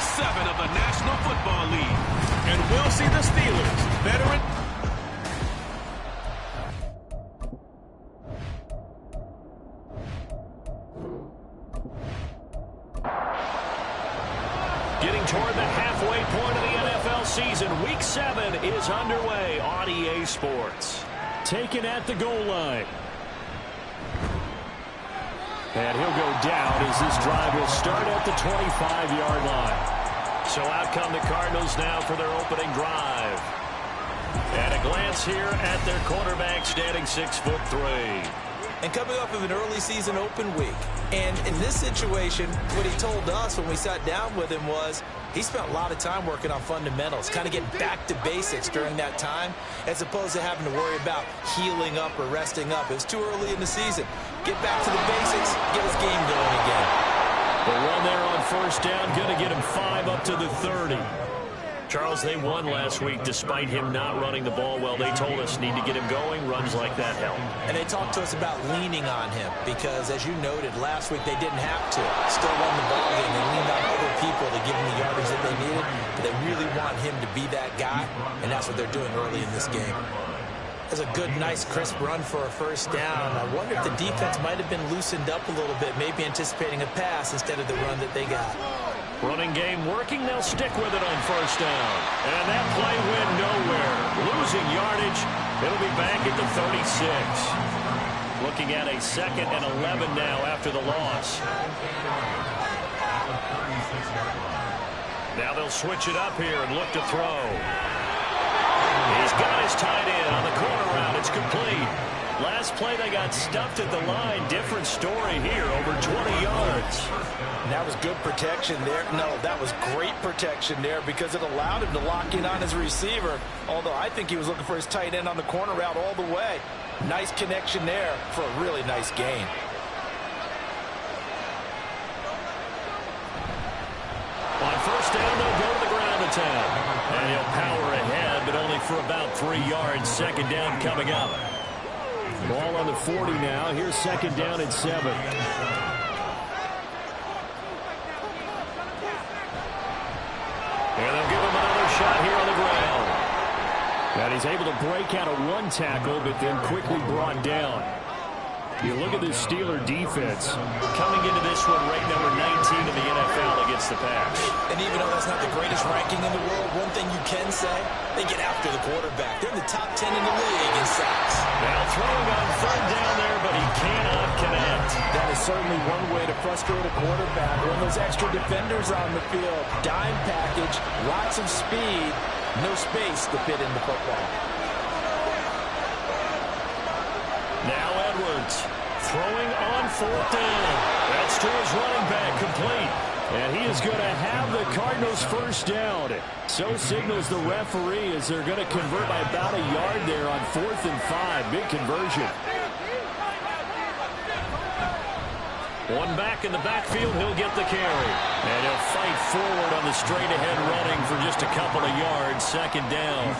Week 7 of the National Football League. And we'll see the Steelers, veteran. Getting toward the halfway point of the NFL season, Week 7 is underway on EA Sports. Taken at the goal line. And he'll go down as this drive will start at the 25-yard line. So out come the Cardinals now for their opening drive. And a glance here at their quarterback standing 6'3". And coming off of an early season open week. And in this situation, what he told us when we sat down with him was he spent a lot of time working on fundamentals, kind of getting back to basics during that time, as opposed to having to worry about healing up or resting up. It was too early in the season. Get back to the basics, get his game going again. The run there on first down, going to get him 5 up to the 30. Charles, they won last week despite him not running the ball well. They told us need to get him going. Runs like that help. And they talked to us about leaning on him because, as you noted, last week they didn't have to. Still won the ball game. They leaned on other people to give him the yardage that they needed. But they really want him to be that guy, and that's what they're doing early in this game. That's a good, nice, crisp run for a first down. I wonder if the defense might have been loosened up a little bit, maybe anticipating a pass instead of the run that they got. Running game working. They'll stick with it on first down. And that play went nowhere. Losing yardage. It'll be back at the 36. Looking at a 2nd and 11 now after the loss. Now they'll switch it up here and look to throw. He's got his tight end on the corner route. It's complete. Last play they got stuffed at the line. Different story here. Over 20 yards. That was good protection there. No, that was great protection there because it allowed him to lock in on his receiver. Although I think he was looking for his tight end on the corner route all the way. Nice connection there for a really nice gain. On first down, they'll go to the ground attack. And he'll power ahead, but only for about 3 yards. Second down coming up. Ball on the 40 now. Here's second down and 7. And they'll give him another shot here on the ground. And he's able to break out of one tackle, but then quickly brought down. You look at this Steeler defense. Coming into this one, ranked number 19 in the NFL against the pass. And even though that's not the greatest ranking in the world, one thing you can say, they get after the quarterback. They're in the top 10 in the league in sacks. Now throwing on third down there, but he cannot connect. That is certainly one way to frustrate a quarterback. When those extra defenders on the field, dime package, lots of speed, no space to fit into football. Now Edwards throwing on fourth down. That's to his running back, complete. And he is going to have the Cardinals first down. So signals the referee as they're going to convert by about a yard there on 4th and 5. Big conversion. One back in the backfield, he'll get the carry. And he'll fight forward on the straight-ahead running for just a couple of yards. Second down.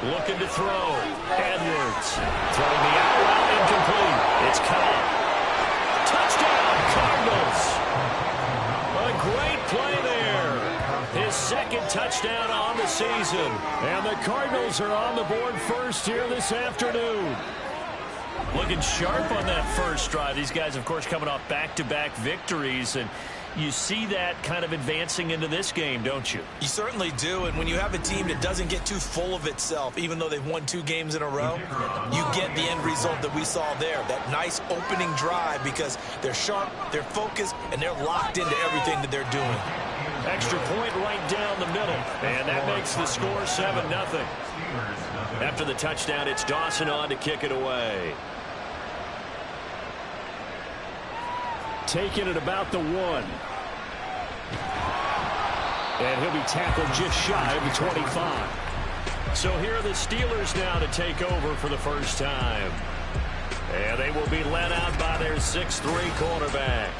Looking to throw. Edwards throwing the out route, incomplete. It's caught. Touchdown, Cardinals. A great play there. His second touchdown on the season. And the Cardinals are on the board first here this afternoon. Looking sharp on that first drive. These guys, of course, coming off back-to-back victories, and you see that kind of advancing into this game, don't you? You certainly do, and when you have a team that doesn't get too full of itself, even though they've won 2 games in a row, you get the end result that we saw there, that nice opening drive, because they're sharp, they're focused, and they're locked into everything that they're doing. Extra point right down the middle, and that makes the score 7-0. After the touchdown, it's Dawson on to kick it away. Taking it about the 1. And he'll be tackled just shy of the 25. So here are the Steelers now to take over for the first time. And they will be led out by their 6'3" quarterback.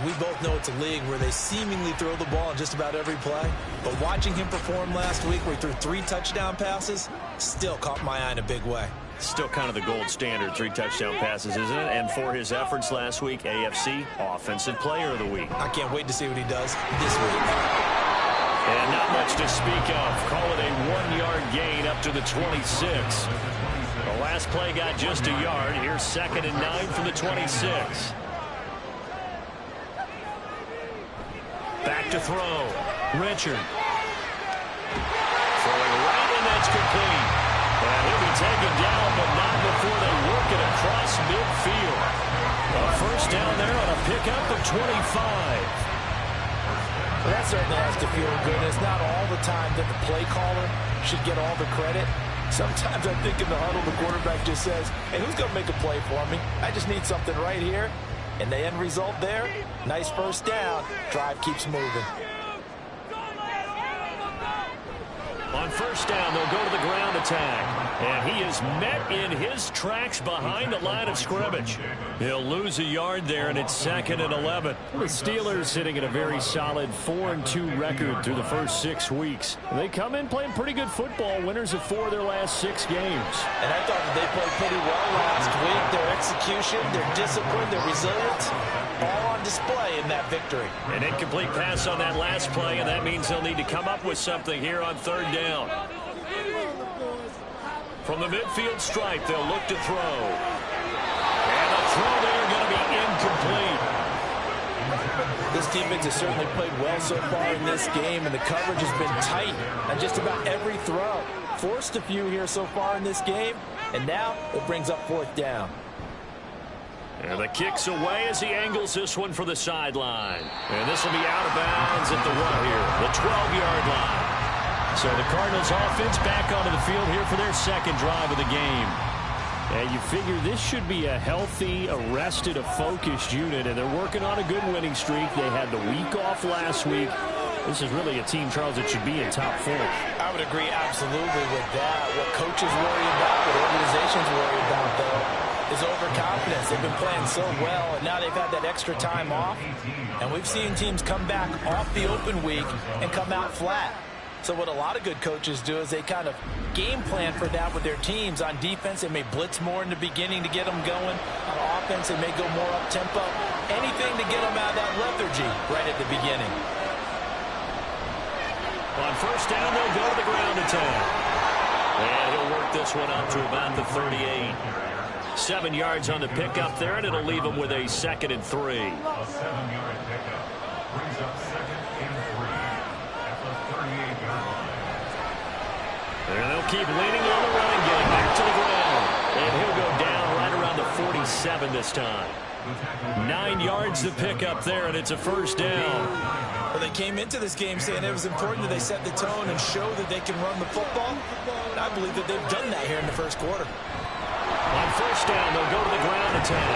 We both know it's a league where they seemingly throw the ball in just about every play. But watching him perform last week where he threw 3 touchdown passes still caught my eye in a big way. Still kind of the gold standard, 3 touchdown passes, isn't it? And for his efforts last week, AFC Offensive Player of the Week. I can't wait to see what he does this week. And not much to speak of. Call it a 1-yard gain up to the 26. The last play got just a yard. Here's 2nd and 9 from the 26. Back to throw. Richard. Throwing right, and that's complete. And he'll be taken down, but not before they work it across midfield. A first down there on a pickup of 25. Well, that certainly has to feel good. It's not all the time that the play caller should get all the credit. Sometimes I think in the huddle, the quarterback just says, hey, who's going to make a play for me? I just need something right here. And the end result there, nice first down. Drive keeps moving. On first down, they'll go to the ground attack. And he is met in his tracks behind the line of scrimmage. He'll lose a yard there, and it's 2nd and 11. The Steelers sitting at a very solid 4-2 record through the first 6 weeks. They come in playing pretty good football, winners of 4 of their last 6 games. And I thought that they played pretty well last week. Their execution, their discipline, their resilience, all on display in that victory. An incomplete pass on that last play, and that means they'll need to come up with something here on 3rd down. From the midfield stripe, they'll look to throw. And the throw there going to be incomplete. This defense has certainly played well so far in this game, and the coverage has been tight on just about every throw. Forced a few here so far in this game, and now it brings up 4th down. And the kick's away as he angles this one for the sideline. And this will be out of bounds at the 1 here, the 12-yard line. So the Cardinals offense back onto the field here for their 2nd drive of the game. And you figure this should be a healthy, arrested, a focused unit, and they're working on a good winning streak. They had the week off last week. This is really a team, Charles, that should be in top form. I would agree absolutely with that. What coaches worry about, what organizations worry about, though, is overconfidence. They've been playing so well, and now they've had that extra time off. And we've seen teams come back off the open week and come out flat. So what a lot of good coaches do is they kind of game plan for that with their teams. On defense, they may blitz more in the beginning to get them going. On offense, they may go more up-tempo. Anything to get them out of that lethargy right at the beginning. On first down, they'll go to the ground attack. And he'll work this one up to about the 38. 7 yards on the pickup there, and it'll leave him with a 2nd and 3. And they'll keep leaning on the run, getting back to the ground. And he'll go down right around the 47 this time. 9 yards to pick up there, and it's a first down. Well, they came into this game saying it was important that they set the tone and show that they can run the football. And I believe that they've done that here in the first quarter. On first down, they'll go to the ground attack.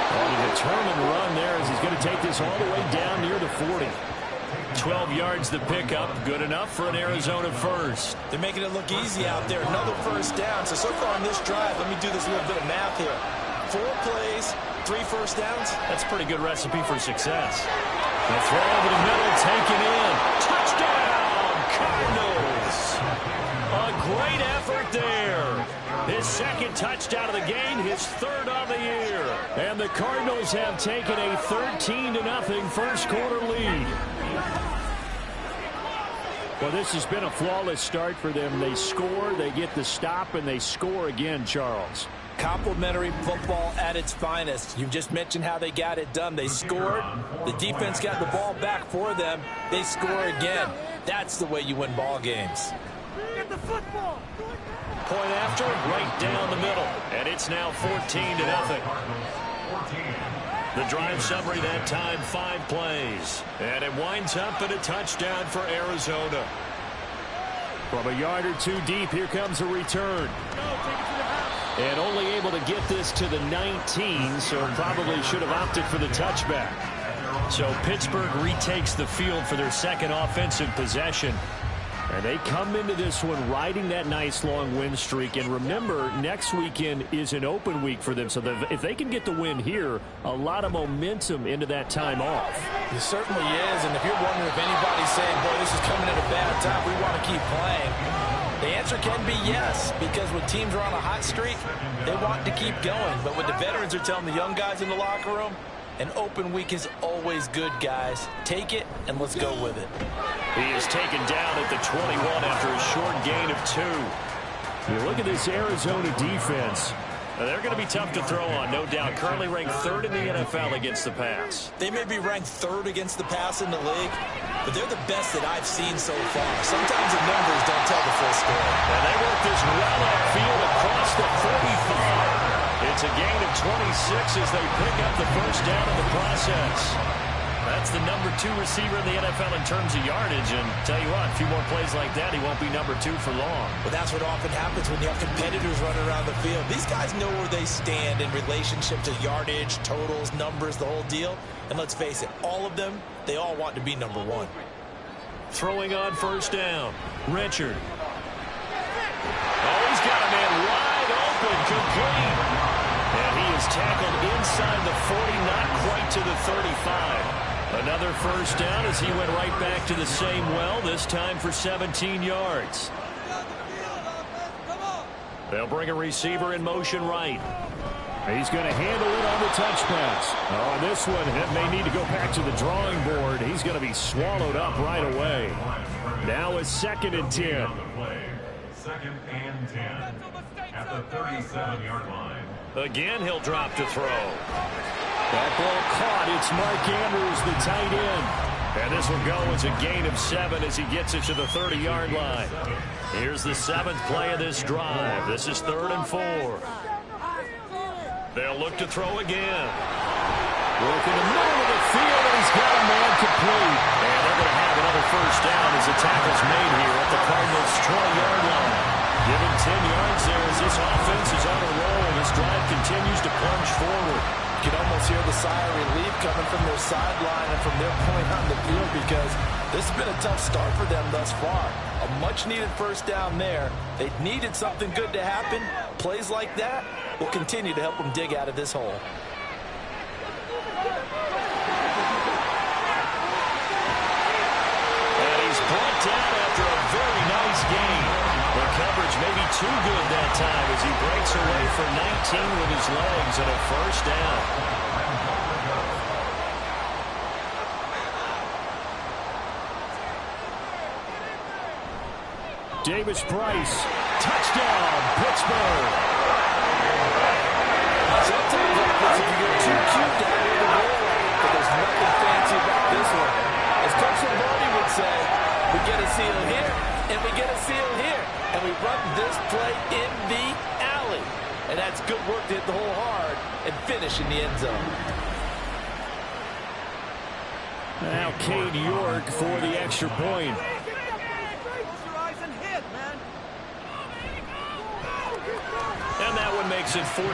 And a determined run there as he's going to take this all the way down near the 40. 12 yards to pick up. Good enough for an Arizona first. They're making it look easy out there. Another first down. So far on this drive, let me do this little bit of math here. 4 plays, 3 first downs. That's a pretty good recipe for success. The throw over the middle, taken in. Touchdown, Cardinals. A great effort there. His 2nd touchdown of the game, his 3rd on the year. And the Cardinals have taken a 13-0 first quarter lead. Well, this has been a flawless start for them. They score, they get the stop, and they score again, Charles. Complimentary football at its finest. You just mentioned how they got it done. They scored. The defense got the ball back for them. They score again. That's the way you win ball games. Get the football. Point after, right down the middle. And it's now 14-0. The drive summary that time, 5 plays. And it winds up in a touchdown for Arizona. From a yard or 2 deep, here comes a return. And only able to get this to the 19, so probably should have opted for the touchback. So Pittsburgh retakes the field for their 2nd offensive possession. And they come into this one riding that nice long win streak. And remember, next weekend is an open week for them. So if they can get the win here, a lot of momentum into that time off. It certainly is. And if you're wondering if anybody's saying, boy, this is coming at a bad time, we want to keep playing. The answer can be yes, because when teams are on a hot streak, they want to keep going. But when the veterans are telling the young guys in the locker room, an open week is always good, guys. Take it, and let's go with it. He is taken down at the 21 after a short gain of 2. You look at this Arizona defense. They're going to be tough to throw on, no doubt. Currently ranked 3rd in the NFL against the pass. They may be ranked 3rd against the pass in the league, but they're the best that I've seen so far. Sometimes the numbers don't tell the full story. And they work this well upfield across the 45. It's a gain of 26 as they pick up the first down in the process. That's the number 2 receiver in the NFL in terms of yardage. And tell you what, a few more plays like that, he won't be number 2 for long. But that's what often happens when you have competitors running around the field. These guys know where they stand in relationship to yardage, totals, numbers, the whole deal. And let's face it, all of them, they all want to be number 1. Throwing on first down, Richard. Oh, he's got a man wide open, complete. And he is tackled inside the 40, not quite to the 35. Another first down as he went right back to the same well, this time for 17 yards. They'll bring a receiver in motion right. He's going to handle it on the touch pass. Oh, this one may need to go back to the drawing board. He's going to be swallowed up right away. Now it's 2nd and 10. 2nd and 10 at the 37-yard line. Again, he'll drop to throw. That ball caught. It's Mark Andrews, the tight end. And this will go as a gain of 7 as he gets it to the 30-yard line. Here's the 7th play of this drive. This is 3rd and 4. They'll look to throw again. Work in the middle of the field, and he's got a man complete. And they're going to have another first down as the tackle's made here at the Cardinals' 20-yard line. Given 10 yards there as this offense is on a roll. This drive continues to plunge forward. You can almost hear the sigh of relief coming from their sideline and from their point on the field, because this has been a tough start for them thus far. A much-needed first down there. They needed something good to happen. Plays like that will continue to help them dig out of this hole. And he's brought down after a very nice gain. The coverage may be too good that time as he breaks away for 19 with his legs and a first down. Davis Price, touchdown, Pittsburgh. Sometimes if you get too cute to have the ball, but there's nothing fancy about this one. As Coach Lombardi would say, we get a seal here, and we get a seal here, and we run this play in the alley. And that's good work to hit the hole hard and finish in the end zone. Now Cade York for the extra point. And that one makes it 14-7.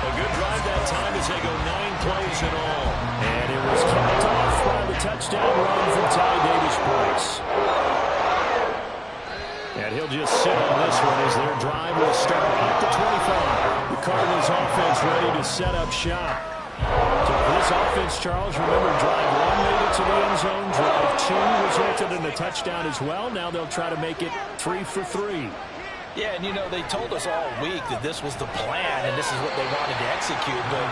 A good drive that time as they go 9 plays in all. And it was capped off by the touchdown run from Ty Davis Price. And he'll just sit on this one as their drive will start at the 25. The Cardinals offense ready to set up shop. So for this offense, Charles, remember drive 1 made it to the end zone. Drive 2 resulted in a touchdown as well. Now they'll try to make it 3 for 3. Yeah, and you know, they told us all week that this was the plan and this is what they wanted to execute, but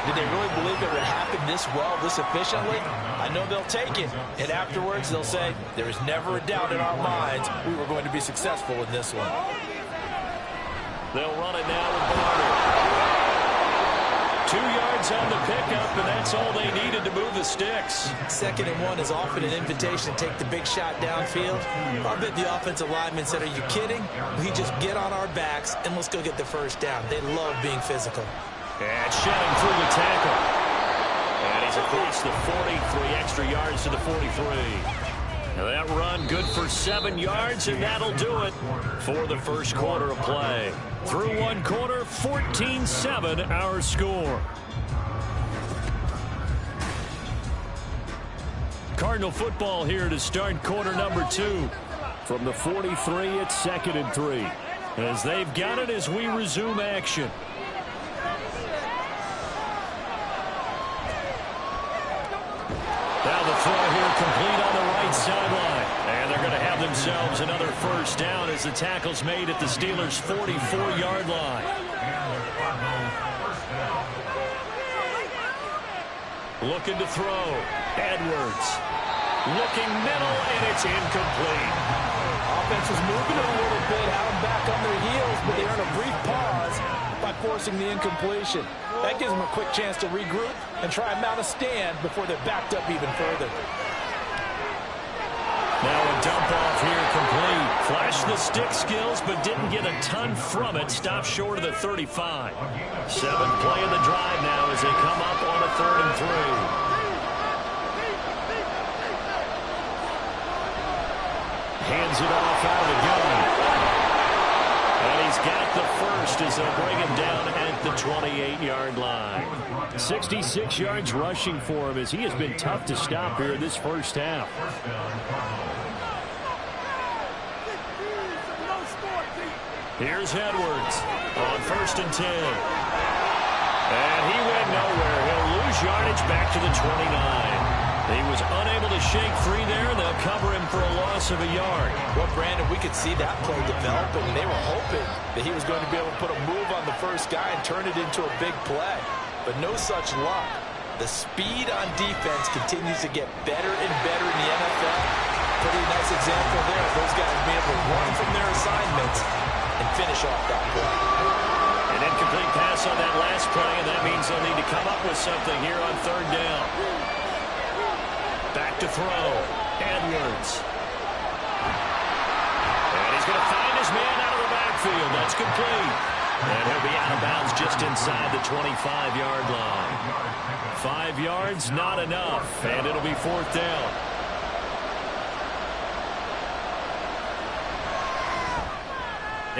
did they really believe it would happen this well, this efficiently? I know they'll take it, and afterwards they'll say, there is never a doubt in our minds we were going to be successful in this one. They'll run it now with Barber. 2 yards on the pickup, and that's all they needed to move the sticks. 2nd and 1 is often an invitation to take the big shot downfield. I bet the offensive lineman said, are you kidding? We just get on our backs and let's go get the first down. They love being physical. And shedding through the tackle. And he's across the 40, 3 extra yards to the 43. Now that run good for 7 yards, and that'll do it for the first quarter of play. Through 1 quarter, 14-7 our score. Cardinal football here to start quarter number 2. From the 43, it's 2nd and 3. As they've got it as we resume action. Now the throw here complete on the right sideline. And they're going to have the themselves another first down as the tackle's made at the Steelers' 44-yard line. Looking to throw. Edwards. Looking middle, and it's incomplete. Offense was moving it a little bit, had them back on their heels, but they earned a brief pause by forcing the incompletion. That gives them a quick chance to regroup and try and mount a stand before they're backed up even further. Now a dump off here complete. Flashed the stick skills, but didn't get a ton from it. Stopped short of the 35. 7th play of the drive now as they come up on a 3rd and 3. Hands it off out of the gun. And he's got the first as they'll bring him down at the 28-yard line. 66 yards rushing for him as he has been tough to stop here in this first half. Here's Edwards on 1st and 10. And he went nowhere. He'll lose yardage back to the 29. He was unable to shake free there, and they'll cover him for a loss of a yard. Well, Brandon, we could see that play developing, and they were hoping that he was going to be able to put a move on the first guy and turn it into a big play. But no such luck. The speed on defense continues to get better and better in the NFL. Pretty nice example there of those guys being able to run from their assignments and finish off that play. An incomplete pass on that last play, and that means they'll need to come up with something here on 3rd down. Back to throw. Edwards. And he's going to find his man out of the backfield. That's complete. And he'll be out of bounds just inside the 25-yard line. 5 yards, not enough. And it'll be 4th down.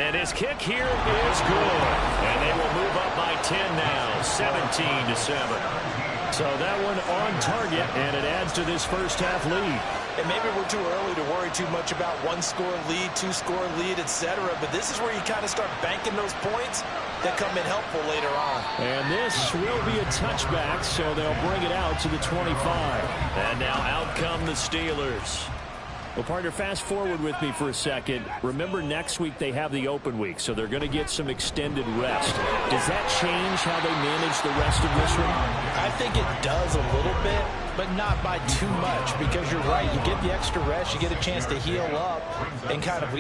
And his kick here is good. And they will move up by 10 now, 17-7. So that one on target, and it adds to this first half lead. And maybe we're too early to worry too much about 1-score lead, 2-score lead, etc. But this is where you kind of start banking those points that come in helpful later on. And this will be a touchback, so they'll bring it out to the 25. And now out come the Steelers. Well, partner, fast forward with me for a second. Remember, next week they have the open week, so they're going to get some extended rest. Does that change how they manage the rest of this one? I think it does a little bit, but not by too much, because you're right. You get the extra rest, you get a chance to heal up and kind of,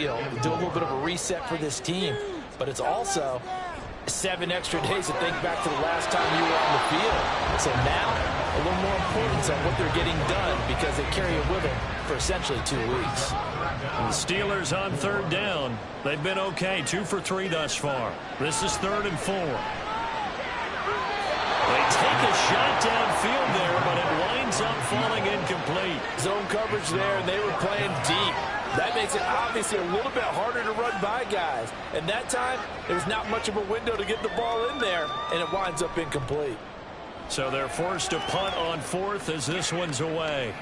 do a little bit of a reset for this team. But it's also 7 extra days to think back to the last time you were on the field. So now, a little more importance on what they're getting done because they carry it with them for essentially 2 weeks. And the Steelers on 3rd down. They've been okay, 2 for 3 thus far. This is 3rd and 4. They take a shot downfield there, but it winds up falling incomplete. Zone coverage there, and they were playing deep. That makes it obviously a little bit harder to run by guys. And that time, there was not much of a window to get the ball in there, and it winds up incomplete. So they're forced to punt on 4th as this one's away.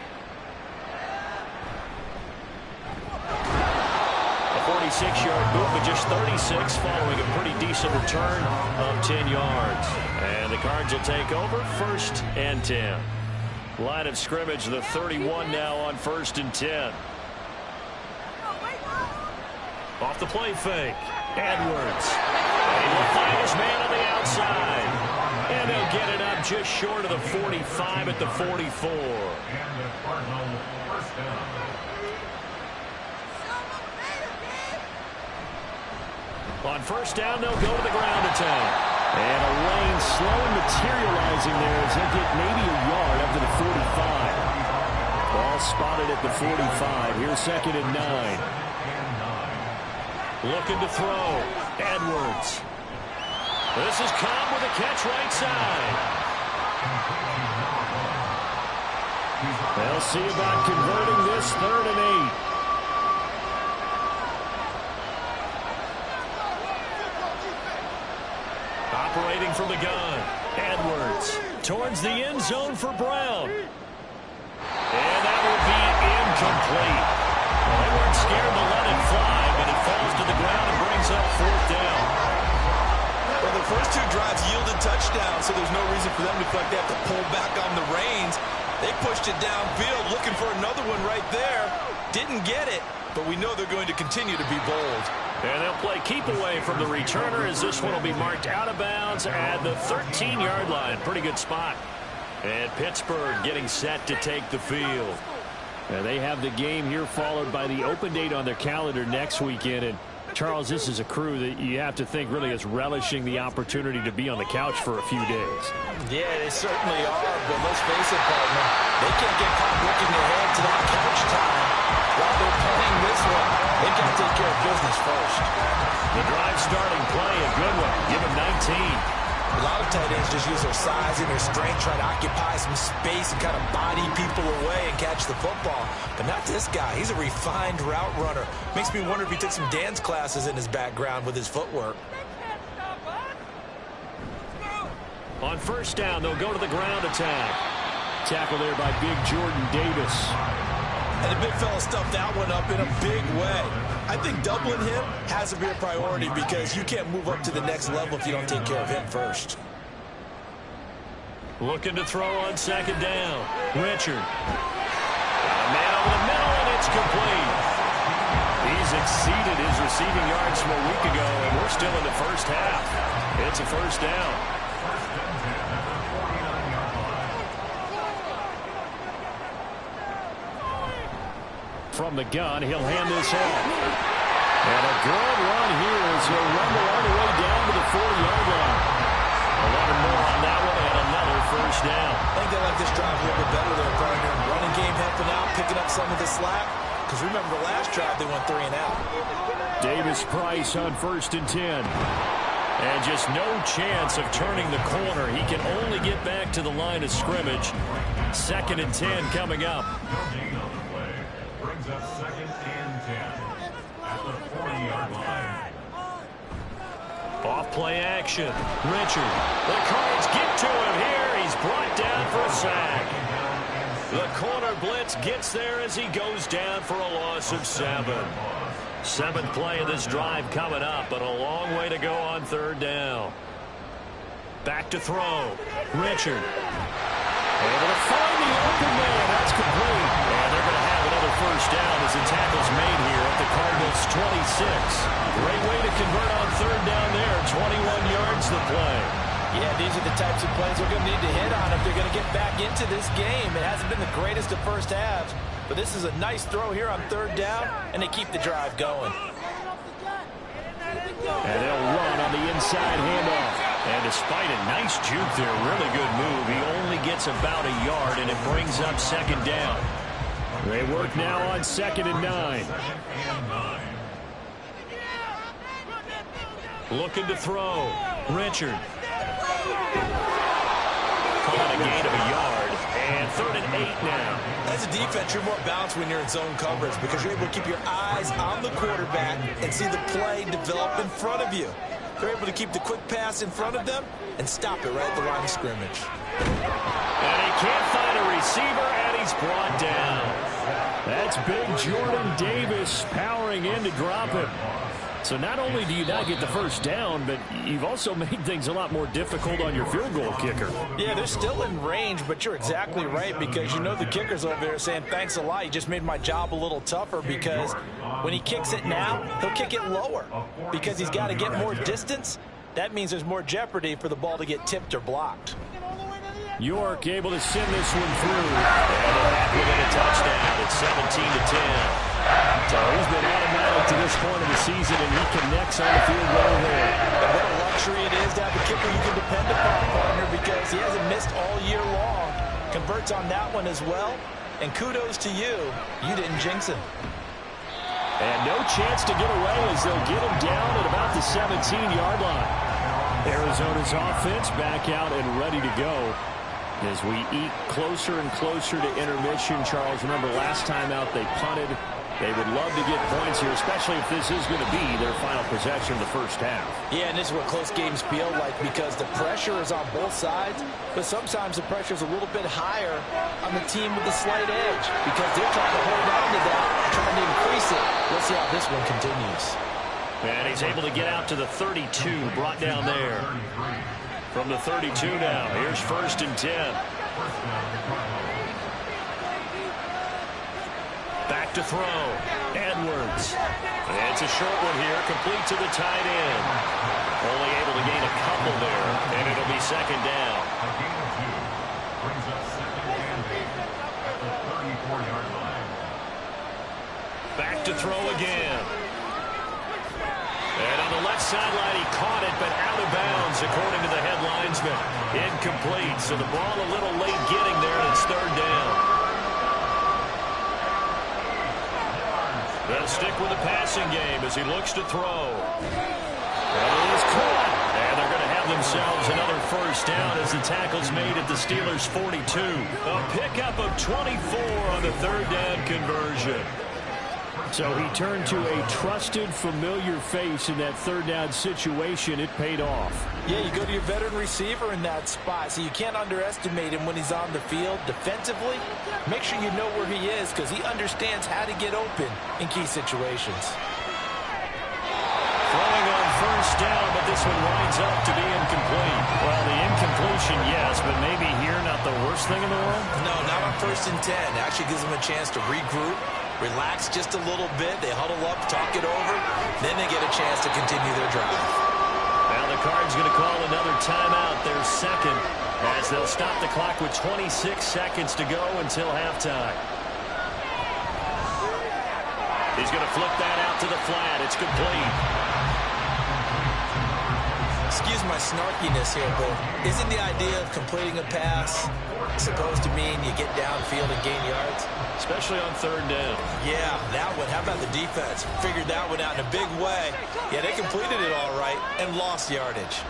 A 46-yard move, but just 36 following a pretty decent return of 10 yards. And the Cards will take over 1st and 10. Line of scrimmage, the 31 now on 1st and 10. Off the play fake. Edwards. And he will find his man on the outside. And they'll get it up just short of the 45 at the 44. On 1st down, they'll go to the ground attack. And a lane slowly materializing there as they get maybe a yard up to the 45. Ball spotted at the 45. Here's 2nd and 9. Looking to throw. Edwards. This is Cobb with a catch right side. They'll see about converting this 3rd and 8. Operating from the gun. Edwards towards the end zone for Brown. And that will be incomplete. Well, they weren't scared to let it fly, but it falls to the ground and brings up 4th down. Well, the first 2 drives yielded touchdowns, so there's no reason for them to feel like they have to pull back on the reins. They pushed it downfield, looking for another one right there. didn't get it, but we know they're going to continue to be bold. And they'll play keep away from the returner as this one will be marked out of bounds at the 13-yard line. Pretty good spot. And Pittsburgh getting set to take the field. And they have the game here followed by the open date on their calendar next weekend. And Charles, this is a crew that you have to think really is relishing the opportunity to be on the couch for a few days. Yeah, they certainly are, but let's face it, partner, they can't get caught looking ahead to that couch time while they're playing this one. They've got to take care of business first. The drive starting play, a good one. Give him 19. A lot of tight ends just use their size and their strength, try to occupy some space and kind of body people away and catch the football. But not this guy. He's a refined route runner. Makes me wonder if he took some dance classes in his background with his footwork. On first down, they'll go to the ground attack. Tackle there by big Jordan Davis. And the big fella stuffed that one up in a big way. I think doubling him has to be a priority because you can't move up to the next level if you don't take care of him first. Looking to throw on second down. Richard. Got a man over the middle, and it's complete. He's exceeded his receiving yards from a week ago, and we're still in the first half. It's a first down. From the gun, he'll hand this off. And a good run here as he'll rumble all the way down to the 40-yard line. 11 more on that one and another first down. I think they like this drive a little bit better there, partner. Running game helping out, picking up some of the slack. Because remember the last drive, they went 3 and out. Davis Price on first and 10. And just no chance of turning the corner. He can only get back to the line of scrimmage. Second and 10 coming up. Brings up second and 10 at the 40-yard line. Off play action. Richard. The Cards get to him here. He's brought down for a sack. The corner blitz gets there as he goes down for a loss of 7. 7th play of this drive coming up, but a long way to go on third down. Back to throw. Richard. Able to find the open man. That's complete. And they're going to have another first down as the tackle's made here at the Cardinals' 26. Great way to convert on third down there. 21 yards the play. Yeah, these are the types of plays they're going to need to hit on if they're going to get back into this game. It hasn't been the greatest of first halves, but this is a nice throw here on third down, and they keep the drive going. And they'll run on the inside handoff. And despite a nice juke there, really good move, he only gets about a yard, and it brings up second down. They work now on second and 9. Looking to throw. Richard. Caught a gain of a yard. And third and 8 now. As a defense, you're more balanced when you're in zone coverage because you're able to keep your eyes on the quarterback and see the play develop in front of you. They're able to keep the quick pass in front of them and stop it right at the line of scrimmage. And he can't find a receiver, and he's brought down. That's big Jordan Davis powering in to drop him. So not only do you not get the first down, but you've also made things a lot more difficult on your field goal kicker. Yeah, they're still in range, but you're exactly right because you know the kicker's over there saying, thanks a lot, you just made my job a little tougher because when he kicks it now, he'll kick it lower because he's got to get more distance. That means there's more jeopardy for the ball to get tipped or blocked. York able to send this one through. And they're happy with a touchdown. It's 17-10. So he's been automatic to this point of the season, and he connects on the field goal there. And what a luxury it is to have a kicker you can depend upon, partner, because he hasn't missed all year long. Converts on that one as well. And kudos to you. You didn't jinx him. And no chance to get away as they'll get him down at about the 17-yard line. Arizona's offense back out and ready to go. As we eat closer and closer to intermission, Charles, remember last time out they punted. They would love to get points here, especially if this is going to be their final possession of the first half. Yeah, and this is what close games feel like because the pressure is on both sides, but sometimes the pressure is a little bit higher on the team with the slight edge because they're trying to hold on to that, trying to increase it. Let's see how this one continues. And he's able to get out to the 32, brought down there. From the 32 now, here's first and 10. Back back to throw. Edwards. It's a short one here, complete to the tight end. Only able to gain a couple there, and it'll be second down. A gain of 2 brings up second and 8 at the 34-yard line. Back to throw again. And on the left sideline, he caught it, but out of bounds, according to the head linesman. Incomplete, so the ball a little late getting there, and it's third down. They'll stick with the passing game as he looks to throw. And it is caught. And they're going to have themselves another first down as the tackle's made at the Steelers' 42. A pickup of 24 on the third down conversion. So he turned to a trusted, familiar face in that third down situation. It paid off. Yeah, you go to your veteran receiver in that spot, so you can't underestimate him when he's on the field defensively. Make sure you know where he is because he understands how to get open in key situations. Throwing on first down, but this one winds up to be incomplete. Well, the incompletion, yes, but maybe here not the worst thing in the world? No, not on 1st and 10. Actually gives them a chance to regroup, relax just a little bit. They huddle up, talk it over. Then they get a chance to continue their drive. Now the Cards going to call another timeout, their second, as they'll stop the clock with 26 seconds to go until halftime. He's going to flip that out to the flat. It's complete. Excuse my snarkiness here, but isn't the idea of completing a pass supposed to mean you get downfield and gain yards? Especially on third down. Yeah, that one. How about the defense? Figured that one out in a big way. Yeah, they completed it all right and lost yardage.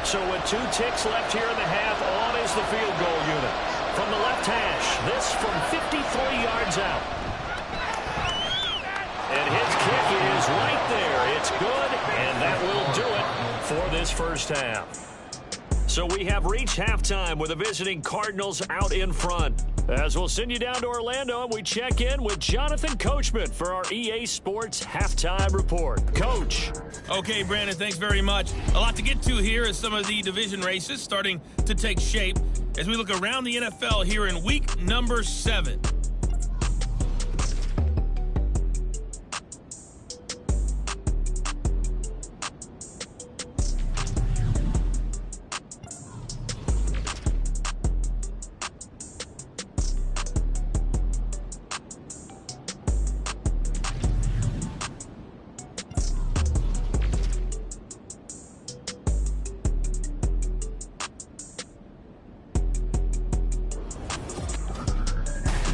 So with 2 ticks left here in the half, on is the field goal unit. From the left hash, this from 53 yards out. And his kick is right there. It's good, and that will do it for this first half. So we have reached halftime with the visiting Cardinals out in front. As we'll send you down to Orlando, and we check in with Jonathan Coachman for our EA Sports Halftime Report. Coach. Okay, Brandon, thanks very much. A lot to get to here as some of the division races starting to take shape as we look around the NFL here in week number 7.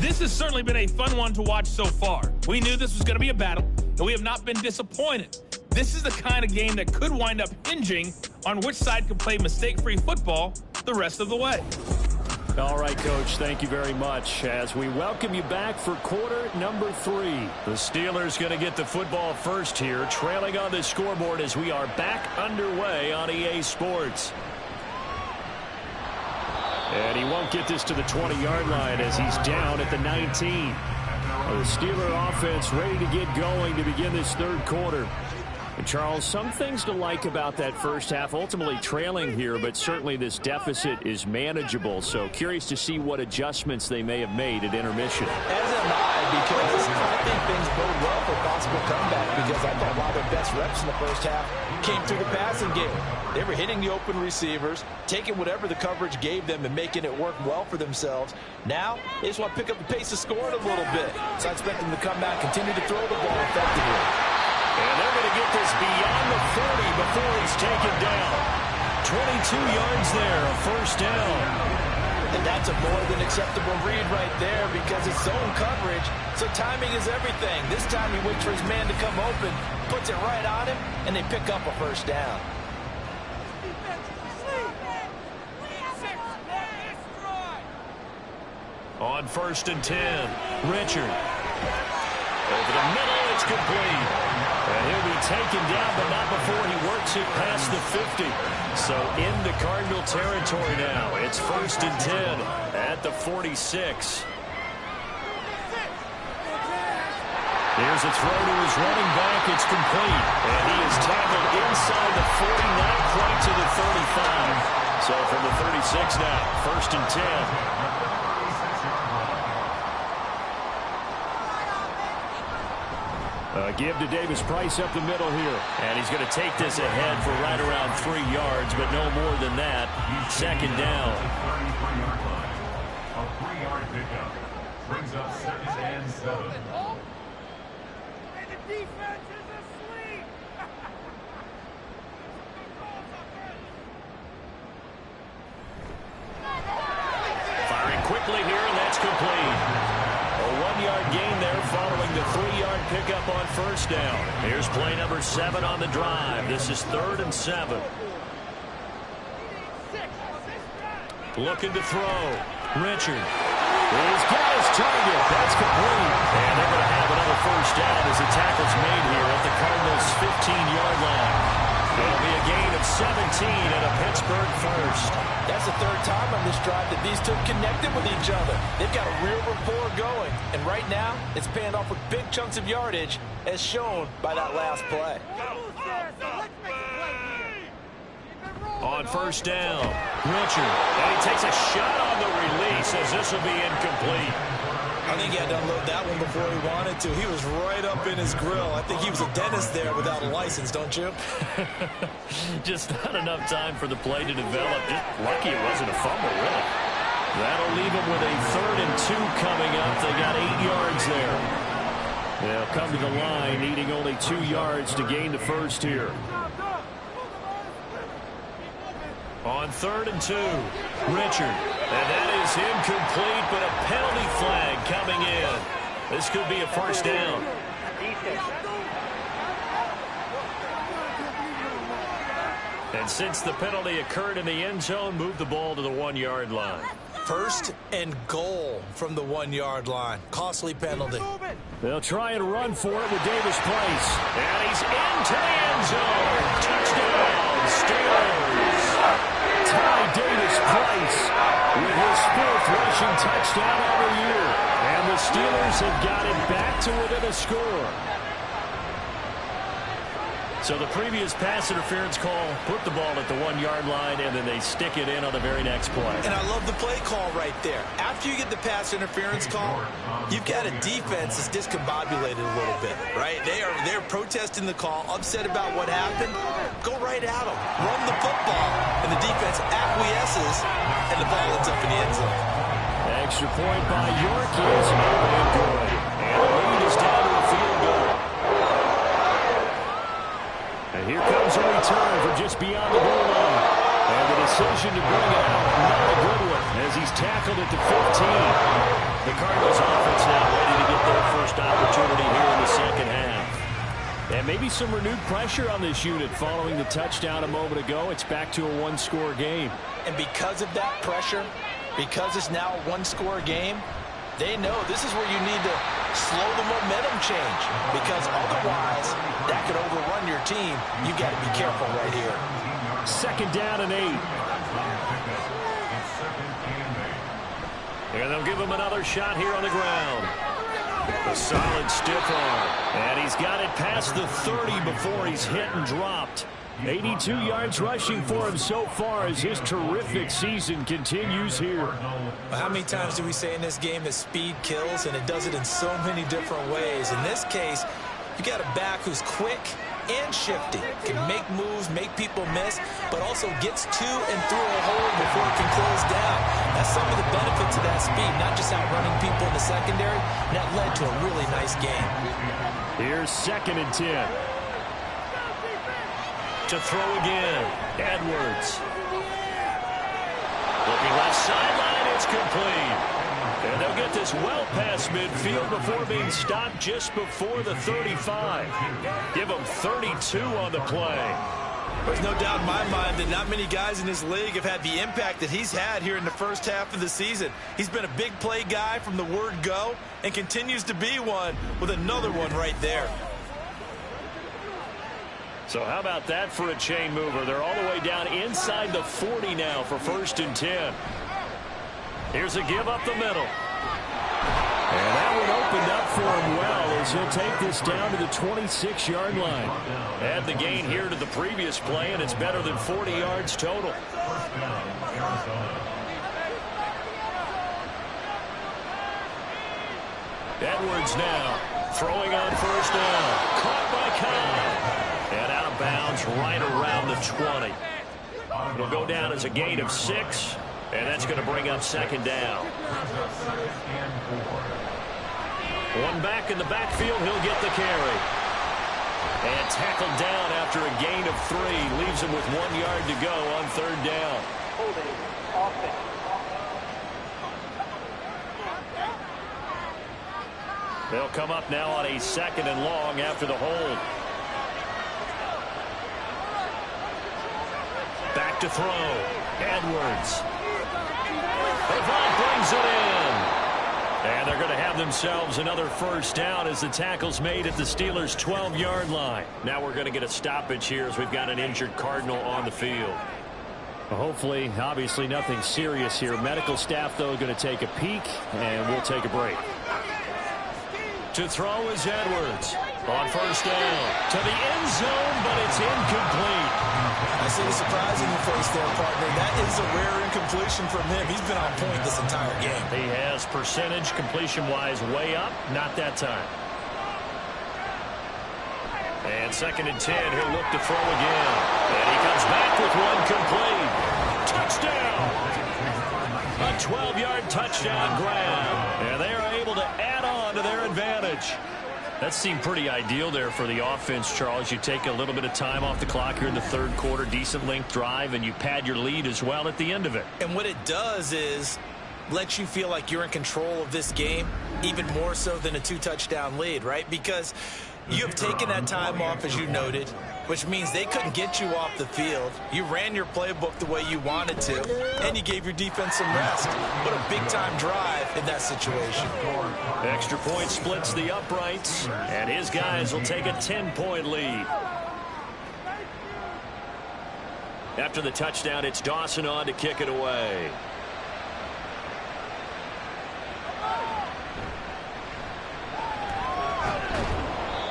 This has certainly been a fun one to watch so far. We knew this was going to be a battle, and we have not been disappointed. This is the kind of game that could wind up hinging on which side can play mistake-free football the rest of the way. All right, Coach, thank you very much as we welcome you back for quarter number 3. The Steelers going to get the football first here, trailing on the scoreboard as we are back underway on EA Sports. And he won't get this to the 20-yard line as he's down at the 19. The Steeler offense ready to get going to begin this third quarter. And Charles, some things to like about that first half, ultimately trailing here, but certainly this deficit is manageable. So curious to see what adjustments they may have made at intermission. As am I, because I think things bode well for a possible comeback, because I thought a lot of their best reps in the first half came through the passing game. They were hitting the open receivers, taking whatever the coverage gave them and making it work well for themselves. Now, they just want to pick up the pace of scoring a little bit. So I expect them to come back, continue to throw the ball effectively. And they're going to get this beyond the 40 before he's taken down. 22 yards there, a first down. And that's a more than acceptable read right there because it's zone coverage, so timing is everything. This time he waits for his man to come open, puts it right on him, and they pick up a first down. On 1st and 10, Richard. Over the middle, it's complete. And he'll be taken down, but not before he works it past the 50. So into Cardinal territory now. It's 1st and 10 at the 46. Here's a throw to his running back. It's complete. And he is tackled inside the 40, not quite to the 35. So from the 36 now, 1st and 10. Give to Davis Price up the middle here. And he's going to take this ahead for right around 3 yards, but no more than that. Second down. A 3-yard pickup brings up 2nd and 7. The defense is asleep. Firing quickly here, and that's complete. A 1-yard gain there following the 3-yard pickup on first down. Here's play number 7 on the drive. This is 3rd and 7. Looking to throw. Richard. He's got his target. That's complete. And they're going to have another first down as the tackle's made here at the Cardinals' 15-yard line. It'll be a gain of 17 and a Pittsburgh first. That's the 3rd time on this drive that these two connected with each other. They've got a real rapport going. And right now, it's paying off with big chunks of yardage, as shown by that last play. On first down, Richard. And he takes a shot on the release as this will be incomplete. I think he had to unload that one before he wanted to. He was right up in his grill. I think he was a dentist there without a license, don't you? Just not enough time for the play to develop. Just lucky it wasn't a fumble, really. That'll leave him with a 3rd and 2 coming up. They got 8 yards there. They'll come to the line, needing only 2 yards to gain the first here. On 3rd and 2, Richard. And that is incomplete, but a penalty flag coming in. This could be a first down. And since the penalty occurred in the end zone, move the ball to the 1-yard line. 1st and goal from the 1-yard line. Costly penalty. They'll try and run for it with Davis Price. And he's into the end zone. Touchdown, Steelers. Ty Davis Price with his 4th rushing touchdown of the year. And the Steelers have got it back to within a score. So the previous pass interference call put the ball at the 1-yard line, and then they stick it in on the very next play. And I love the play call right there. After you get the pass interference call, you've got a defense that's discombobulated a little bit, right? They're protesting the call, upset about what happened. Go right at them. Run the football. And the defense acquiesces, and the ball ends up in the end zone. Extra point by York is no good. And the lead is down to a field goal. And here comes a return from just beyond the goal line. And the decision to bring it out, not a good one, as he's tackled at the 15. The Cardinals offense now ready to get their first opportunity here in the second half. And maybe some renewed pressure on this unit following the touchdown a moment ago. It's back to a 1-score game. And because of that pressure, because it's now a 1-score game, they know this is where you need to slow the momentum change, because otherwise that could overrun your team. You got to be careful right here. 2nd down and 8. And they'll give him another shot here on the ground. A solid stiff arm. And he's got it past the 30 before he's hit and dropped. 82 yards rushing for him so far as his terrific season continues here. How many times do we say in this game that speed kills, and it does it in so many different ways? In this case, you got a back who's quick and shifty, can make moves, make people miss, but also gets to and through a hole before it can close down. That's some of the benefits of that speed, not just outrunning people in the secondary. And that led to a really nice game. Here's 2nd and 10. To throw again, Edwards. Looking left sideline, it's complete. And they'll get this well past midfield before being stopped just before the 35. Give them 32 on the play. There's no doubt in my mind that not many guys in this league have had the impact that he's had here in the first half of the season. He's been a big play guy from the word go and continues to be one with another one right there. So how about that for a chain mover? They're all the way down inside the 40 now for 1st and 10. Here's a give up the middle. And that one opened up for him well as he'll take this down to the 26-yard line. Add the gain here to the previous play, and it's better than 40 yards total. Edwards now. Throwing on first down. Caught by Cobb. And out of bounds right around the 20. It'll go down as a gain of 6. And that's going to bring up second down. One back in the backfield. He'll get the carry. And tackled down after a gain of 3. Leaves him with 1 yard to go on third down. Holding offense. They'll come up now on a 2nd and long after the hold. Back to throw. Edwards. Avant brings it in. And they're going to have themselves another first down as the tackle's made at the Steelers' 12-yard line. Now we're going to get a stoppage here as we've got an injured Cardinal on the field. Hopefully, obviously nothing serious here. Medical staff, though, going to take a peek, and we'll take a break. To throw is Edwards. On first down. To the end zone, but it's incomplete. I see the surprise in your face there, partner. That is a rare incompletion from him. He's been on point this entire game. He has percentage completion-wise way up. Not that time. And 2nd and 10. He'll look to throw again. And he comes back with one complete. Touchdown! A 12-yard touchdown grab. And they are able to add on to their advantage. That seemed pretty ideal there for the offense, Charles. You take a little bit of time off the clock here in the third quarter, decent length drive, and you pad your lead as well at the end of it. And what it does is lets you feel like you're in control of this game, even more so than a 2-touchdown lead, right? Because you have taken that time off, as you noted, which means they couldn't get you off the field. You ran your playbook the way you wanted to, and you gave your defense some rest. What a big-time drive in that situation. Extra point splits the uprights, and his guys will take a 10-point lead. After the touchdown, it's Dawson on to kick it away.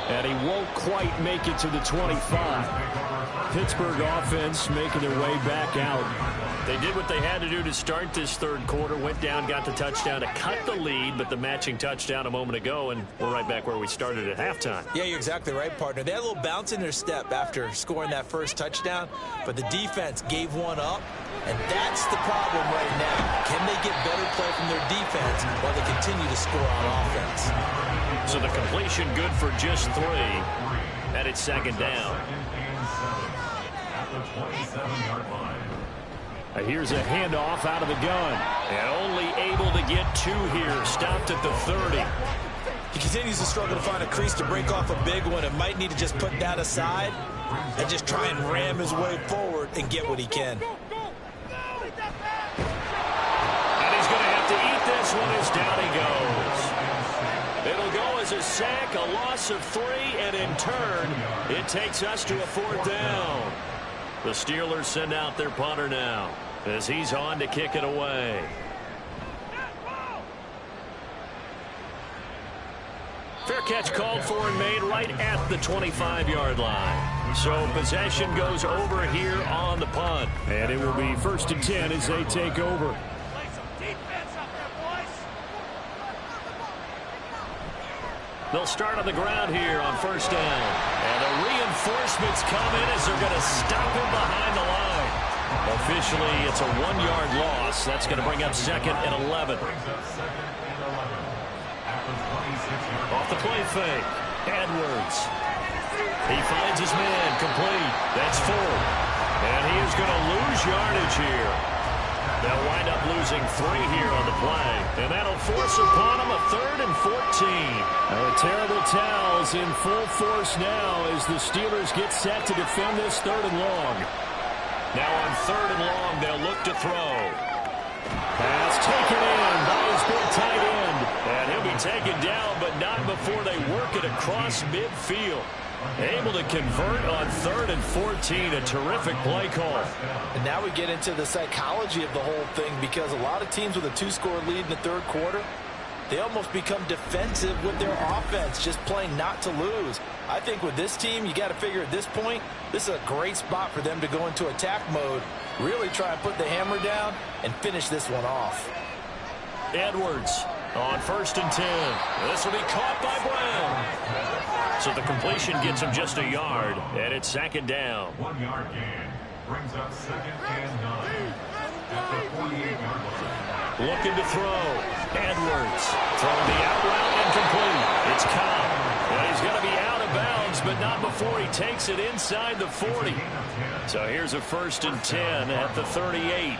And he won't quite make it to the 25. Pittsburgh offense making their way back out. They did what they had to do to start this third quarter. Went down, got the touchdown to cut the lead, but the matching touchdown a moment ago, and we're right back where we started at halftime. Yeah, you're exactly right, partner. They had a little bounce in their step after scoring that first touchdown, but the defense gave one up, and that's the problem right now. Can they get better play from their defense while they continue to score on offense? So the completion good for just 3, and it's 2nd down. Here's a handoff out of the gun. And only able to get 2 here. Stopped at the 30. He continues to struggle to find a crease to break off a big one and might need to just put that aside and just try and ram his way forward and get what he can. And he's going to have to eat this one as down he goes. It'll go as a sack, a loss of 3, and in turn, it takes us to a 4th down. The Steelers send out their punter now as he's on to kick it away. Fair catch called for and made right at the 25-yard line. So possession goes over here on the punt. And it will be 1st and 10 as they take over. They'll start on the ground here on first down. And the reinforcements come in as they're going to stop him behind the line. Officially, it's a 1-yard loss. That's going to bring up 2nd and 11. Off the play fake. Edwards. He finds his man complete. That's 4. And he is going to lose yardage here. They'll wind up losing 3 here on the play. And that'll force upon them a 3rd and 14. Terrible towels in full force now as the Steelers get set to defend this 3rd and long. Now on 3rd and long, they'll look to throw. Pass taken in by his big tight end. And he'll be taken down, but not before they work it across midfield. Able to convert on 3rd and 14. A terrific play call. And now we get into the psychology of the whole thing, because a lot of teams with a 2-score lead in the third quarter, they almost become defensive with their offense, just playing not to lose. I think with this team, you got to figure at this point, this is a great spot for them to go into attack mode, really try and put the hammer down and finish this one off. Edwards On 1st and 10. This will be caught by Brown. So the completion gets him just a yard, and it's 2nd down. 1 yard gain brings up 2nd and 9 at the 48-yard line. Looking to throw. Edwards throwing the out route incomplete. It's Cobb. And he's going to be out of bounds, but not before he takes it inside the 40. So here's a 1st and 10 at the 38.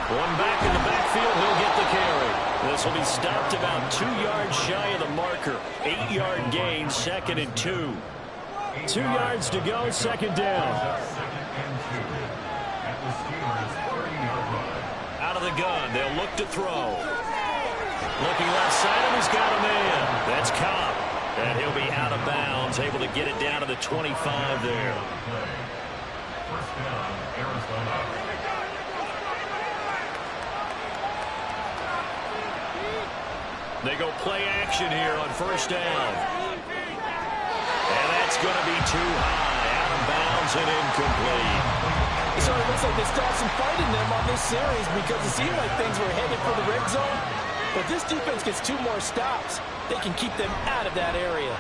One back in the backfield, he'll get the carry. This will be stopped about 2 yards shy of the marker. 8-yard gain, 2nd and 2. 2 yards to go, 2nd down. Out of the gun, they'll look to throw. Looking left side, and he's got a man. That's Cobb. And he'll be out of bounds, able to get it down to the 25 there. 1st down, Arizona. They go play action here on 1st down. And that's going to be too high. Out of bounds and incomplete. So it looks like they still have some fight in them on this series because it seemed like things were headed for the red zone. But this defense gets 2 more stops. They can keep them out of that area.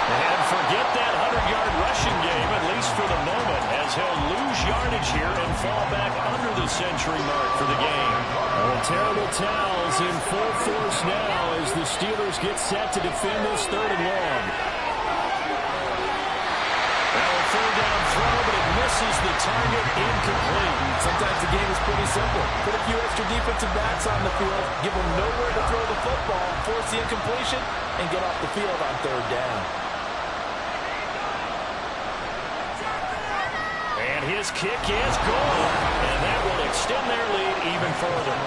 And forget that 100-yard rushing game, at least for the moment, as he'll lose yardage here and fall back under the century mark for the game. Well, terrible towels in full force now as the Steelers get set to defend this 3rd and long. Now a 3rd down throw, but it misses the target, incomplete. Sometimes the game is pretty simple. Put a few extra defensive backs on the field, give them nowhere to throw the football, force the incompletion, and get off the field on 3rd down. And his kick is good. And that will extend their lead even further.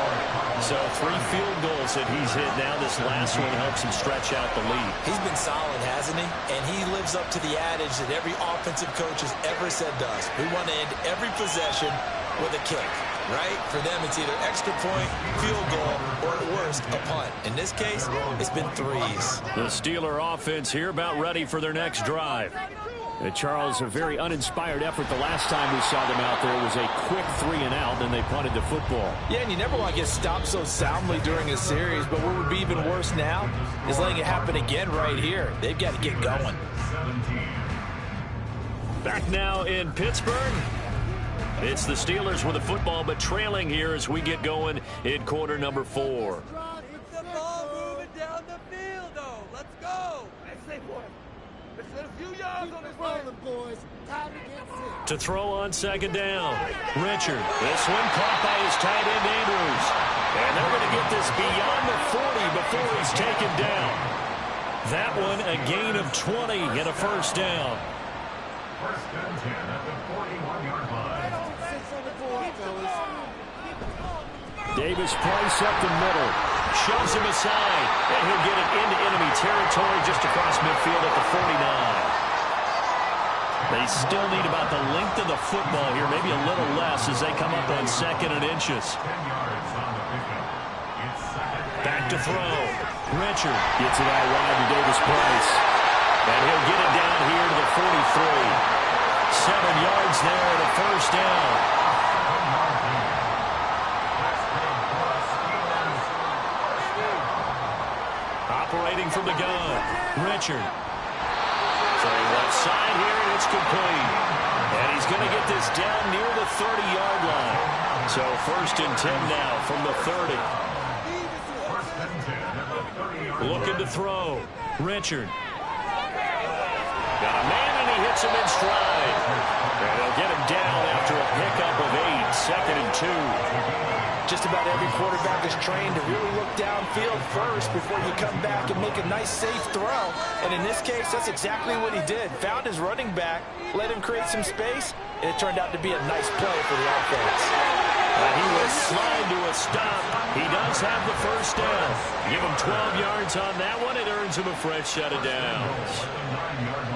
So 3 field goals that he's hit now. This last one helps him stretch out the lead. He's been solid, hasn't he? And he lives up to the adage that every offensive coach has ever said to us. We want to end every possession with a kick, right? For them, it's either extra point, field goal, or at worst, a punt. In this case, it's been 3s. The Steeler offense here about ready for their next drive. Charles, a very uninspired effort the last time we saw them out there. It was a quick 3 and out, and they punted the football. Yeah, and you never want to get stopped so soundly during a series, but what would be even worse now is letting it happen again right here. They've got to get going. Back now in Pittsburgh. It's the Steelers with the football, but trailing here as we get going in quarter number 4. Keep the ball moving down the field, though. Let's go. There's a few yards on this rolling, boys. Time to get set. To throw on 2nd down. Richard. This one caught by his tight end, Andrews. And they're going to get this beyond the 40 before he's taken down. That one a gain of 20 and a 1st down. 1st and 10 at the 41-yard line. Davis Price up the middle. Shoves him aside. And he'll get it into enemy territory just across midfield at the 49. They still need about the length of the football here, maybe a little less as they come up on 2nd and inches. 10 yards on the vision. It's 2nd. Back to throw. Richard gets it out wide to Davis Price. And he'll get it down here to the 43. 7 yards there at a 1st down. Operating from the gun. Richard. Throwing left side here, and it's complete. And he's going to get this down near the 30-yard line. So 1st and 10 now from the 30. Looking to throw. Richard. Got a man, and he hits him in stride. And they'll get him down after a pickup of 8. 2nd and 2. Just about every quarterback is trained to really look downfield first before you come back and make a nice, safe throw. And in this case, that's exactly what he did. Found his running back, let him create some space, and it turned out to be a nice play for the offense. He will slide to a stop. He does have the 1st down. Give him 12 yards on that one. It earns him a fresh set of downs.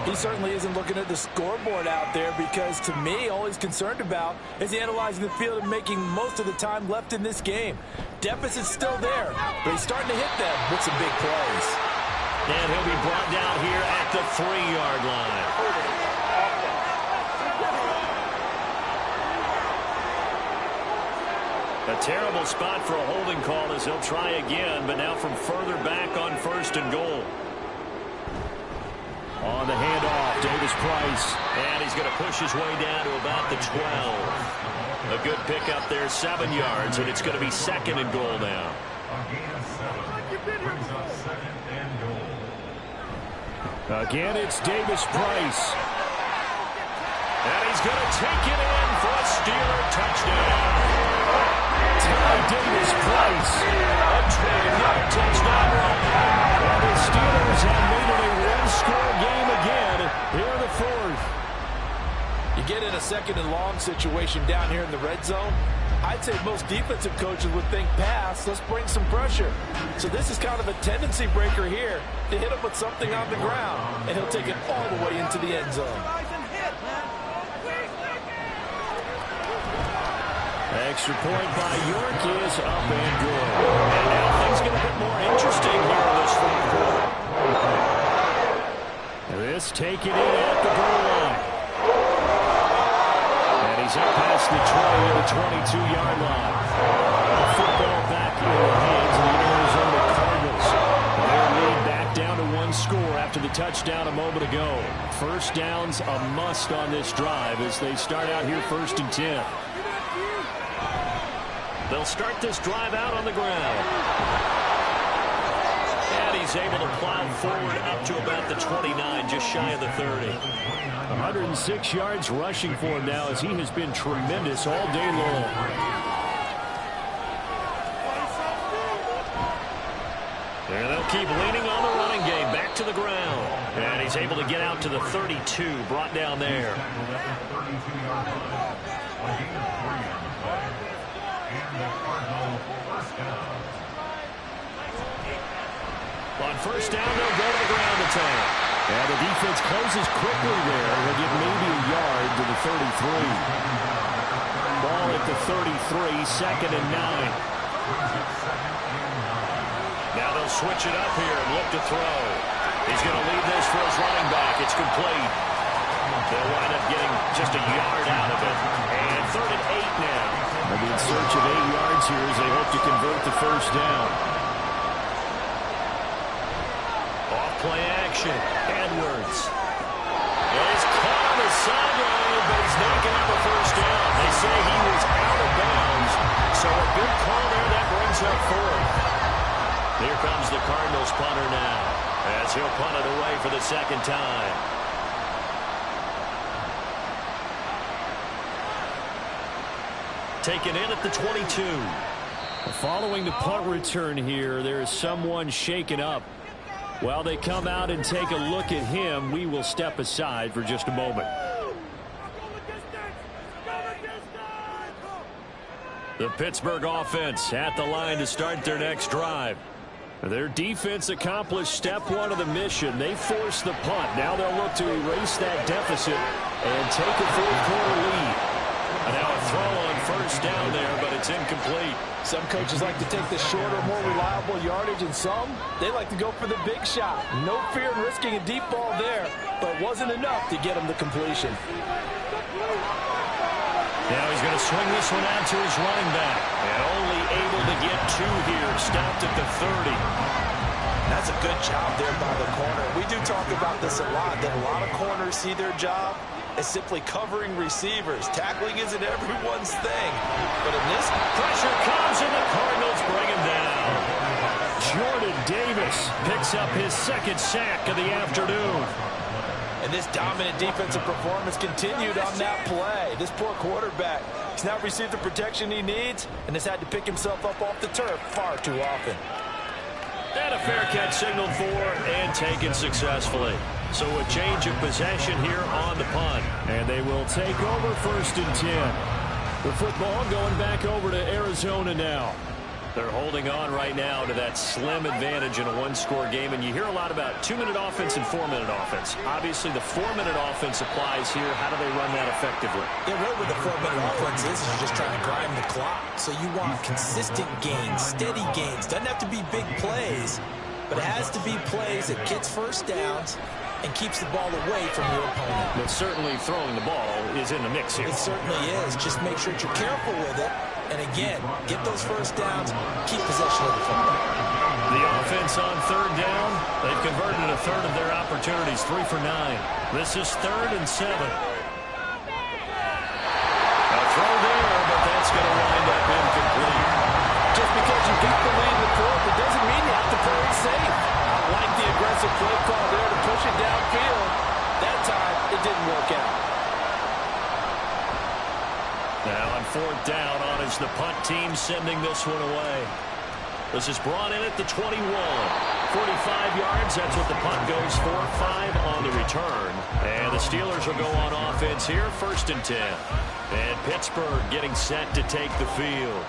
He certainly isn't looking at the scoreboard out there because, to me, all he's concerned about is analyzing the field and making most of the time left in this game. Deficit's still there, but he's starting to hit them with some big plays. And he'll be brought down here at the 3-yard line. A terrible spot for a holding call as he'll try again, but now from further back on 1st and goal. On the handoff, Davis Price. And he's going to push his way down to about the 12. A good pickup there, 7 yards, and it's going to be 2nd and goal now. Again, it's Davis Price. And he's going to take it in for a Steeler touchdown. Ty Davis Price. A 12-yard touchdown run. And the Steelers have made it a one-score game again here in the 4th. You get in a 2nd and long situation down here in the red zone. I'd say most defensive coaches would think pass, let's bring some pressure. So this is kind of a tendency breaker here to hit him with something on the ground, and he'll take it all the way into the end zone. Extra point by York is up and good. And now things get a bit more interesting here in this 4th quarter. This taken in at the goal line. And he's up past the 20 to the 22-yard line. The football back in the hands of the Arizona Cardinals. Their lead back down to 1 score after the touchdown a moment ago. First down's a must on this drive as they start out here 1st and 10. They'll start this drive out on the ground. And he's able to plow forward up to about the 29, just shy of the 30. 106 yards rushing for him now as he has been tremendous all day long. And they'll keep leaning on the running game. Back to the ground. And he's able to get out to the 32, brought down there. On 1st down, they'll go to the ground attack. And the defense closes quickly there. They'll get maybe a yard to the 33. Ball at the 33, 2nd and 9. Now they'll switch it up here and look to throw. He's going to leave this for his running back. It's complete. They'll wind up getting just a yard out of it. And 3rd and 8 now. They'll be in search of 8 yards here as they hope to convert the 1st down. Off-play action. Edwards. He's caught on the sideline, but he's not going to have a 1st down. They say he was out of bounds. So a good call there. That brings up 4th. Here comes the Cardinals punter now as he'll punt it away for the 2nd time. Taken in at the 22. Following the punt return here, there is someone shaken up. While they come out and take a look at him, we will step aside for just a moment. The Pittsburgh offense at the line to start their next drive. Their defense accomplished step 1 of the mission. They forced the punt. Now they'll look to erase that deficit and take a 4th quarter lead. And now a throw on 1st down there, but it's incomplete. Some coaches like to take the shorter, more reliable yardage, and some, they like to go for the big shot. No fear in risking a deep ball there, but it wasn't enough to get him the completion. Now he's going to swing this one out to his running back. And only able to get 2 here. Stopped at the 30. That's a good job there by the corner. We do talk about this a lot, that a lot of corners see their job as simply covering receivers. Tackling isn't everyone's thing. But in this, pressure comes and the Cardinals bring him down. Jordan Davis picks up his 2nd sack of the afternoon. And this dominant defensive performance continued on that play. This poor quarterback, he's now received the protection he needs and has had to pick himself up off the turf far too often. And a fair catch signaled for and taken successfully. So a change of possession here on the punt. And they will take over 1st and 10. The football going back over to Arizona now. They're holding on right now to that slim advantage in a 1-score game. And you hear a lot about 2-minute offense and 4-minute offense. Obviously, the 4-minute offense applies here. How do they run that effectively? Yeah, really what the 4-minute offense is you're just trying to grind the clock. So you want consistent gains, steady gains. Doesn't have to be big plays, but it has to be plays that gets 1st downs and keeps the ball away from your opponent. But certainly throwing the ball is in the mix here. It certainly is. Just make sure that you're careful with it And again, get those first downs, keep possession of the football. The offense on third down, they've converted a third of their opportunities, 3 for 9. This is 3rd and 7. A throw there, but that's going to wind up incomplete. Just because you got the lead in the fourth, it doesn't mean you have to play it safe. I like the aggressive play call there to push it downfield. That time, it didn't work out. Now on 4th down, on is the punt team sending this one away. This is brought in at the 21. 45 yards, that's what the punt goes for. 5 on the return. And the Steelers will go on offense here, 1st and 10. And Pittsburgh getting set to take the field.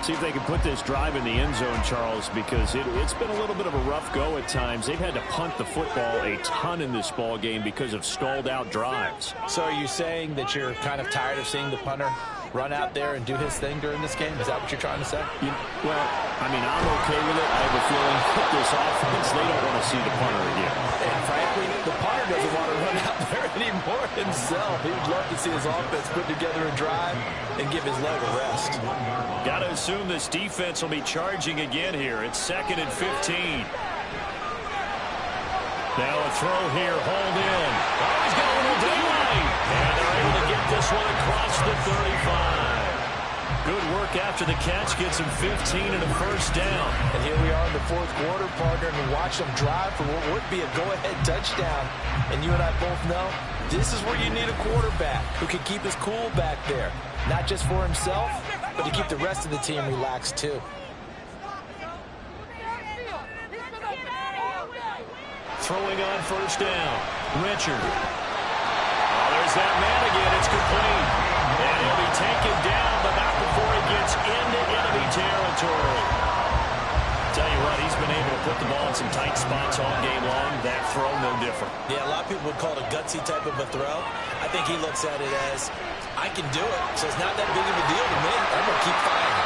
See if they can put this drive in the end zone, Charles, because it's been a little bit of a rough go at times. They've had to punt the football a ton in this ball game because of stalled out drives. So are you saying that you're kind of tired of seeing the punter run out there and do his thing during this game? Is that what you're trying to say? Well, I mean, I'm okay with it. I have a feeling with this offense, they don't want to see the punter again. And frankly, the punter doesn't want to run out there anymore himself. He would love to see his offense put together a drive and give his leg a rest. Got to assume this defense will be charging again here. It's 2nd and 15. Now a throw here, hauled in. Oh, he's got a little daylight. And they're able to get this one across the 35. Good work after the catch. Gets him 15 and a 1st down. And here we are in the 4th quarter, partner, and watch them drive for what would be a go-ahead touchdown. And you and I both know this is where you need a quarterback who can keep his cool back there. Not just for himself, but to keep the rest of the team relaxed too. Throwing on 1st down. Richard. Oh, there's that man again. It's complete. And he'll be taken down, but not before he gets into enemy territory. Tell you what, he's been able to put the ball in some tight spots all game long. That throw, no different. Yeah, a lot of people would call it a gutsy type of a throw. I think he looks at it as, I can do it, so it's not that big of a deal to me. I'm going to keep firing.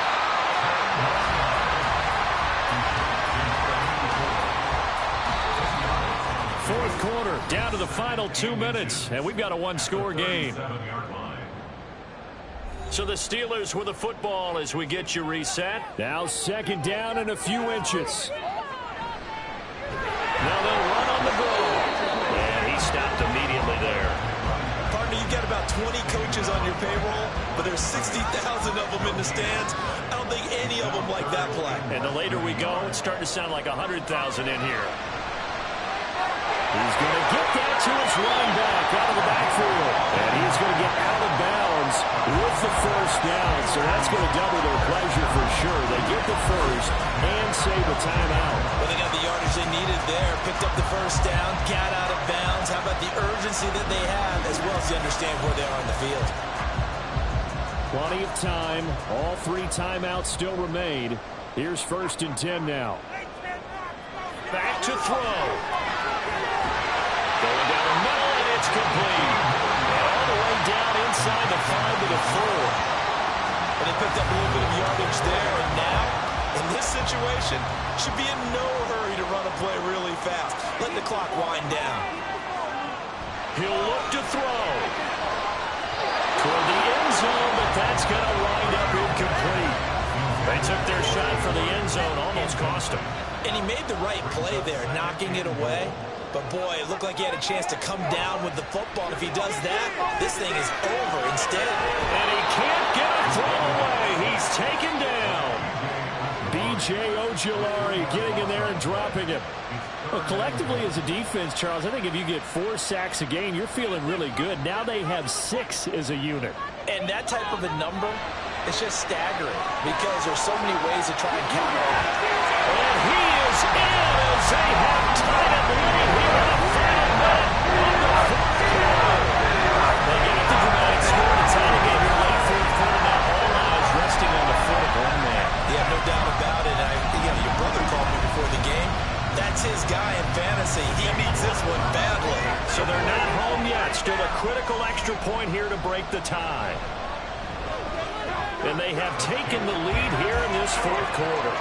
Fourth quarter, down to the final 2 minutes, and we've got a one-score game. So the Steelers with the football as we get you reset. Now 2nd down and a few inches. Now they'll run on the go. And he stopped immediately there. Partner, you've got about 20 coaches on your payroll, but there's 60,000 of them in the stands. I don't think any of them like that play. And the later we go, it's starting to sound like 100,000 in here. He's going to get that to his running back out of the backfield. And he's going to get out of bounds with the 1st down. So that's going to double their pleasure for sure. They get the 1st and save a timeout. Well, they got the yardage they needed there. Picked up the 1st down, got out of bounds. How about the urgency that they have, as well as they understand where they are on the field? Plenty of time. All 3 timeouts still remain. Here's 1st and 10 now. Back to throw. Going down the middle, and it's complete. And all the way down inside the 5 to the 4. And they picked up a little bit of yardage there, and now, in this situation, should be in no hurry to run a play really fast. Let the clock wind down. He'll look to throw. Toward the end zone, but that's going to wind up incomplete. They took their shot for the end zone, almost cost him. And he made the right play there, knocking it away. But, boy, it looked like he had a chance to come down with the football. If he does that, this thing is over instead. And he can't get a throw away. He's taken down. B.J. Ojulari getting in there and dropping him. Well, collectively as a defense, Charles, I think if you get 4 sacks a game, you're feeling really good. Now they have 6 as a unit. And that type of a number, it's just staggering because there's so many ways to try and counteract. And he is in as they have tied up lead here in the final minute of the 4th quarter. They get the dramatic score to tie the game here late 4th quarter. Now all eyes resting on the foot of one man. Yeah, no doubt about it. Your brother called me before the game. That's his guy in fantasy. He needs this one badly. So they're not home yet. Still a critical extra point here to break the tie. And they have taken the lead here in this 4th quarter.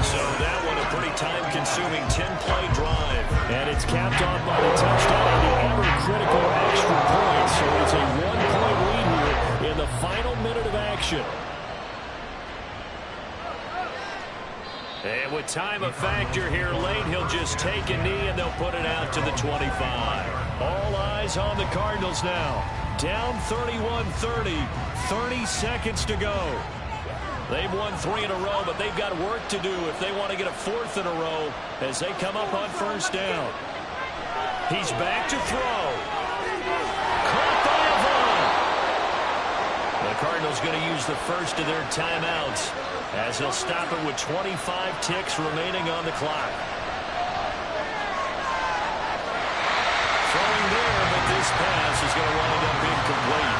So that one a pretty time-consuming 10-play drive. And it's capped off by the touchdown and the ever-critical extra point. So it's a 1-point lead here in the final minute of action. possession. And with time a factor here late, he'll just take a knee and they'll put it out to the 25. All eyes on the Cardinals now. Down 31-30, 30 seconds to go. They've won 3 in a row, but they've got work to do if they want to get a 4th in a row as they come up on first down. He's back to throw. Caught by Avant. The Cardinals going to use the first of their timeouts as they'll stop it with 25 ticks remaining on the clock. Throwing there, but this pass is going to wind up incomplete.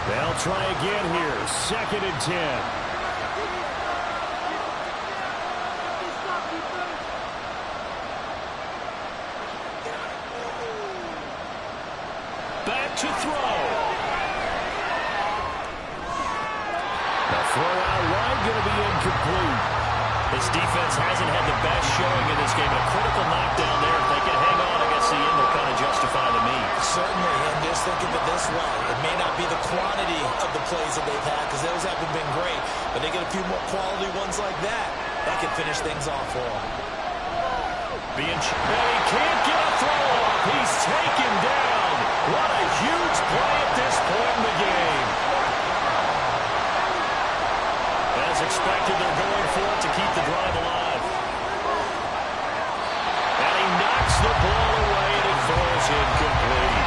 They'll try again here. 2nd and 10. Back to throw. The throw out wide going to be incomplete. This defense hasn't had the best showing in this game. A critical knockdown there. If they can hang on against the end, they'll kind of justify the means. Certainly, and just think of it this way. It may not be the quantity of the plays that they've had because those haven't been great, but they get a few more quality ones like that. That can finish things off for them. He can't get a throw off. He's taken down. What a huge play at this point in the game. As expected, they're going for it to keep the drive alive. And he knocks the ball away, and it falls incomplete.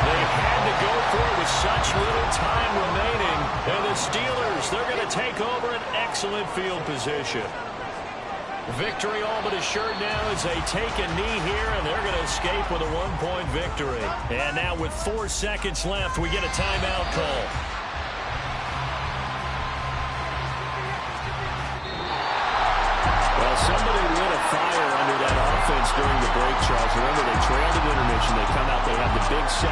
They had to go for it with such little time remaining. And the Steelers, they're going to take over an excellent field position. Victory all but assured now as they take a knee here, and they're going to escape with a 1-point victory. And now with 4 seconds left, we get a timeout call. Well, somebody lit a fire under that offense during the break, Charles. Remember, they trailed at intermission. They come out, they have the big set.